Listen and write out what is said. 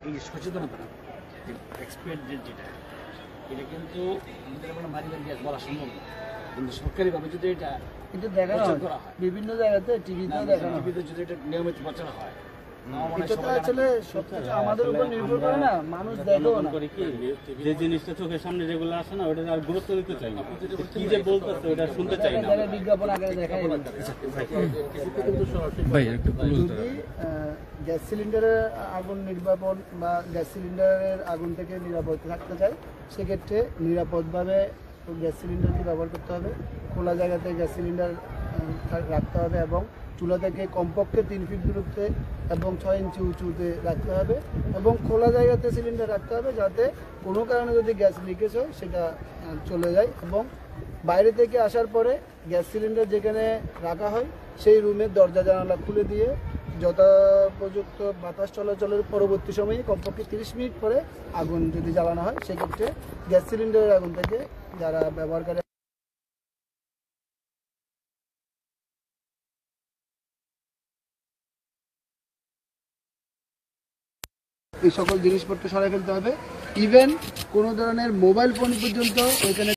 এই সচেতনতা এক্সপার্ট যেটা এটা কিন্তু আমাদের আমরা বাড়ি বাড়ি গ্যাস বলা সম্ভব না, কিন্তু সরকারিভাবে যদি এটা কিন্তু দেখানো হয় বিভিন্ন জায়গাতে, টিভিতেও দেখানো হয়। টিভিতে যদি এটা নিয়মিত প্রচার হয়, এটা তো আসলে সবকিছু আমাদের উপর নির্ভর করে না, মানুষ দেখেও না। যে জিনিসটা চোখের সামনে যেগুলো আসে না ওটা আর গুরুত্ব দিতে চাই না, কি যে বলতেছে ওটা শুনতে চাই না। বিজ্ঞাপন আকারে দেখাই যদি গ্যাস সিলিন্ডারের আগুন নির্বাপন বা গ্যাস সিলিন্ডারের আগুন থেকে নিরাপদ থাকতে চাই, সেক্ষেত্রে নিরাপদভাবে গ্যাস সিলিন্ডারকে ব্যবহার করতে হবে। খোলা জায়গাতে গ্যাস সিলিন্ডার রাখতে হবে এবং চুলা থেকে কমপক্ষে 3 ফিট দূরত্বে এবং 6 ইঞ্চি উঁচুতে রাখতে হবে এবং খোলা জায়গাতে সিলিন্ডার রাখতে হবে, যাতে কোনো কারণে যদি গ্যাস লিকেজ হয় সেটা চলে যায়। এবং বাইরে থেকে আসার পরে গ্যাস সিলিন্ডার যেখানে রাখা হয় সেই রুমের দরজা জানালা খুলে দিয়ে যথাপযুক্ত বাতাস চলাচলের পরবর্তী সময়ে কমপক্ষে 30 মিনিট পরে আগুন যদি জ্বালানো হয়, সেক্ষেত্রে গ্যাস সিলিন্ডারের আগুন থেকে যারা ব্যবহারকারী এই সকল জিনিসপত্র সরাই ফেলতে হবে। ইভেন কোনো ধরনের মোবাইল ফোন পর্যন্ত এখানে